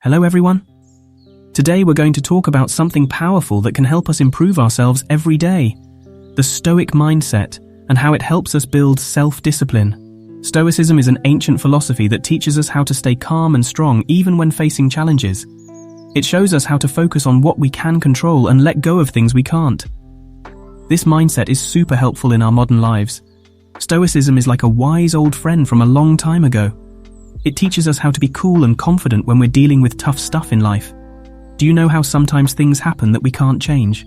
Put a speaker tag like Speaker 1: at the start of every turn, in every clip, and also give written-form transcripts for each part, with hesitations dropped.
Speaker 1: Hello everyone. Today we're going to talk about something powerful that can help us improve ourselves every day. The Stoic Mindset and how it helps us build self-discipline. Stoicism is an ancient philosophy that teaches us how to stay calm and strong even when facing challenges. It shows us how to focus on what we can control and let go of things we can't. This mindset is super helpful in our modern lives. Stoicism is like a wise old friend from a long time ago. It teaches us how to be cool and confident when we're dealing with tough stuff in life. Do you know how sometimes things happen that we can't change?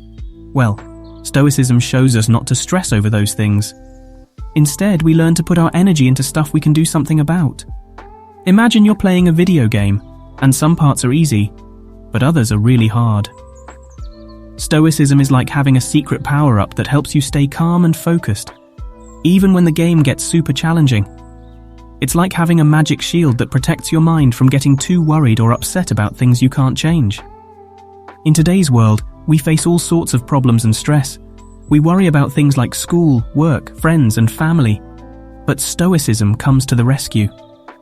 Speaker 1: Well, Stoicism shows us not to stress over those things. Instead, we learn to put our energy into stuff we can do something about. Imagine you're playing a video game, and some parts are easy, but others are really hard. Stoicism is like having a secret power-up that helps you stay calm and focused, even when the game gets super challenging. It's like having a magic shield that protects your mind from getting too worried or upset about things you can't change. In today's world, we face all sorts of problems and stress. We worry about things like school, work, friends, and family. But Stoicism comes to the rescue.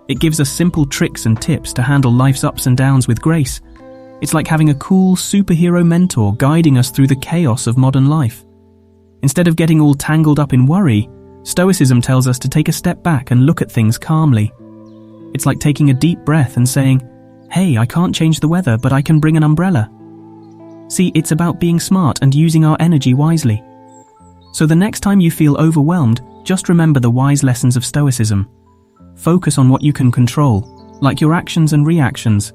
Speaker 1: It gives us simple tricks and tips to handle life's ups and downs with grace. It's like having a cool superhero mentor guiding us through the chaos of modern life. Instead of getting all tangled up in worry, Stoicism tells us to take a step back and look at things calmly. It's like taking a deep breath and saying, "Hey, I can't change the weather, but I can bring an umbrella." See, it's about being smart and using our energy wisely. So the next time you feel overwhelmed, just remember the wise lessons of Stoicism. Focus on what you can control, like your actions and reactions.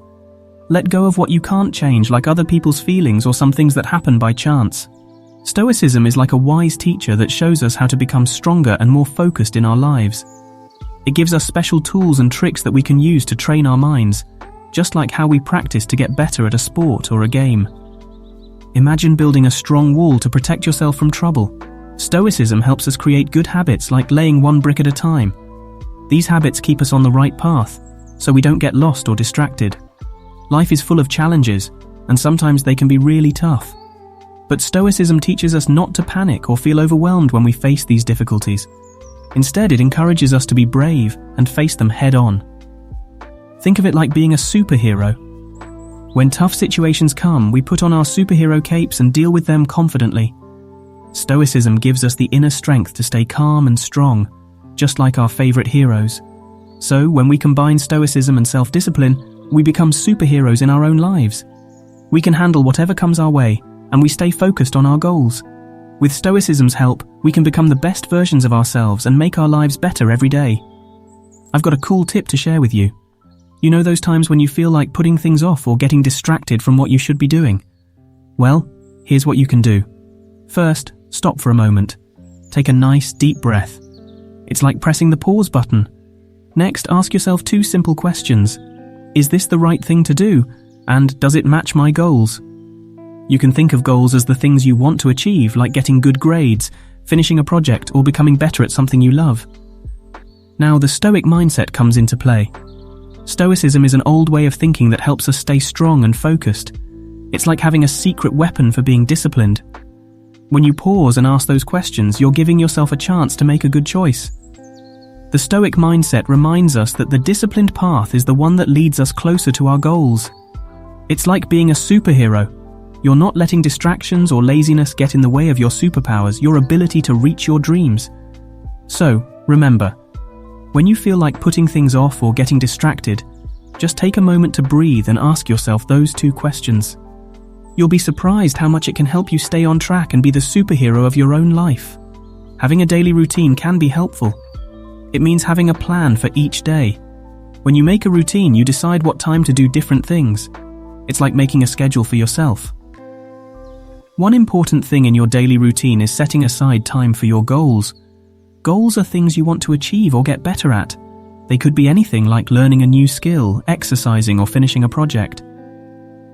Speaker 1: Let go of what you can't change, like other people's feelings or some things that happen by chance. Stoicism is like a wise teacher that shows us how to become stronger and more focused in our lives. It gives us special tools and tricks that we can use to train our minds, just like how we practice to get better at a sport or a game. Imagine building a strong wall to protect yourself from trouble. Stoicism helps us create good habits like laying one brick at a time. These habits keep us on the right path, so we don't get lost or distracted. Life is full of challenges, and sometimes they can be really tough. But Stoicism teaches us not to panic or feel overwhelmed when we face these difficulties. Instead, it encourages us to be brave and face them head on. Think of it like being a superhero. When tough situations come, we put on our superhero capes and deal with them confidently. Stoicism gives us the inner strength to stay calm and strong, just like our favorite heroes. So, when we combine Stoicism and self-discipline, we become superheroes in our own lives. We can handle whatever comes our way, and we stay focused on our goals. With Stoicism's help, we can become the best versions of ourselves and make our lives better every day. I've got a cool tip to share with you. You know those times when you feel like putting things off or getting distracted from what you should be doing? Well, here's what you can do. First, stop for a moment. Take a nice, deep breath. It's like pressing the pause button. Next, ask yourself two simple questions. Is this the right thing to do? And does it match my goals? You can think of goals as the things you want to achieve, like getting good grades, finishing a project, or becoming better at something you love. Now, the Stoic mindset comes into play. Stoicism is an old way of thinking that helps us stay strong and focused. It's like having a secret weapon for being disciplined. When you pause and ask those questions, you're giving yourself a chance to make a good choice. The Stoic mindset reminds us that the disciplined path is the one that leads us closer to our goals. It's like being a superhero. You're not letting distractions or laziness get in the way of your superpowers, your ability to reach your dreams. So, remember, when you feel like putting things off or getting distracted, just take a moment to breathe and ask yourself those two questions. You'll be surprised how much it can help you stay on track and be the superhero of your own life. Having a daily routine can be helpful. It means having a plan for each day. When you make a routine, you decide what time to do different things. It's like making a schedule for yourself. One important thing in your daily routine is setting aside time for your goals. Goals are things you want to achieve or get better at. They could be anything like learning a new skill, exercising, or finishing a project.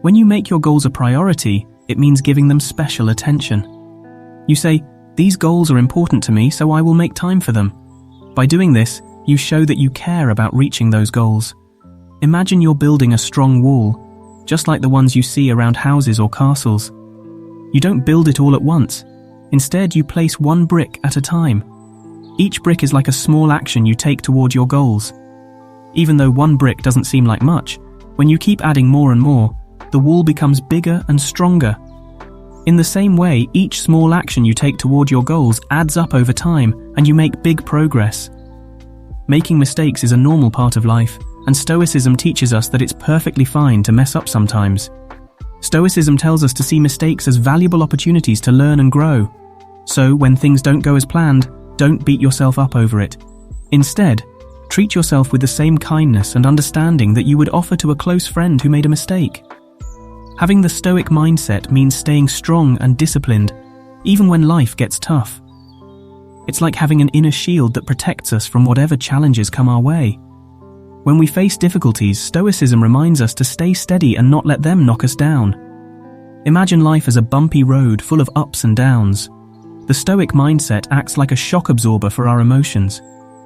Speaker 1: When you make your goals a priority, it means giving them special attention. You say, "These goals are important to me, so I will make time for them." By doing this, you show that you care about reaching those goals. Imagine you're building a strong wall, just like the ones you see around houses or castles. You don't build it all at once. Instead, you place one brick at a time. Each brick is like a small action you take toward your goals. Even though one brick doesn't seem like much, When you keep adding more and more, the wall becomes bigger and stronger. In the same way, each small action you take toward your goals adds up over time, and you make big progress. Making mistakes is a normal part of life, and Stoicism teaches us that it's perfectly fine to mess up sometimes. Stoicism tells us to see mistakes as valuable opportunities to learn and grow. So, when things don't go as planned, don't beat yourself up over it. Instead, treat yourself with the same kindness and understanding that you would offer to a close friend who made a mistake. Having the Stoic mindset means staying strong and disciplined, even when life gets tough. It's like having an inner shield that protects us from whatever challenges come our way. When we face difficulties, Stoicism reminds us to stay steady and not let them knock us down. Imagine life as a bumpy road full of ups and downs. The Stoic mindset acts like a shock absorber for our emotions.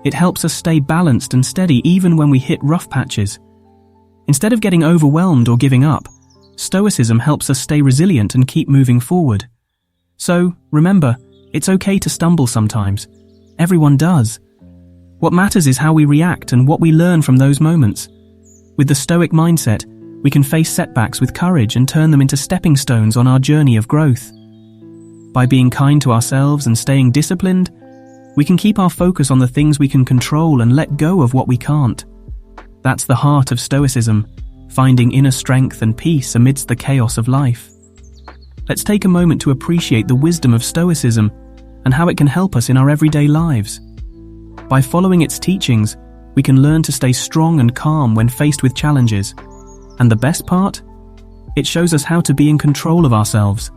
Speaker 1: It helps us stay balanced and steady even when we hit rough patches. Instead of getting overwhelmed or giving up, Stoicism helps us stay resilient and keep moving forward. So, remember, it's okay to stumble sometimes. Everyone does. What matters is how we react and what we learn from those moments. With the Stoic mindset, we can face setbacks with courage and turn them into stepping stones on our journey of growth. By being kind to ourselves and staying disciplined, we can keep our focus on the things we can control and let go of what we can't. That's the heart of Stoicism, finding inner strength and peace amidst the chaos of life. Let's take a moment to appreciate the wisdom of Stoicism and how it can help us in our everyday lives. By following its teachings, we can learn to stay strong and calm when faced with challenges. And the best part? It shows us how to be in control of ourselves.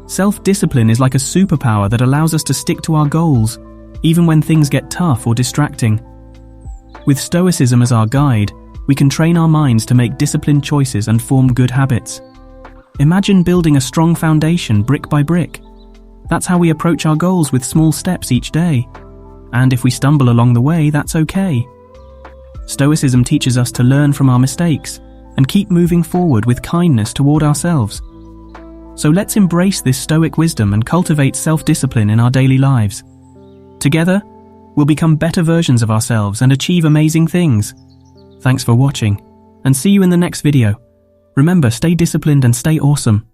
Speaker 1: Self-discipline is like a superpower that allows us to stick to our goals, even when things get tough or distracting. With Stoicism as our guide, we can train our minds to make disciplined choices and form good habits. Imagine building a strong foundation brick by brick. That's how we approach our goals, with small steps each day. And if we stumble along the way, that's okay. Stoicism teaches us to learn from our mistakes and keep moving forward with kindness toward ourselves. So let's embrace this Stoic wisdom and cultivate self-discipline in our daily lives. Together, we'll become better versions of ourselves and achieve amazing things. Thanks for watching, and see you in the next video. Remember, stay disciplined and stay awesome.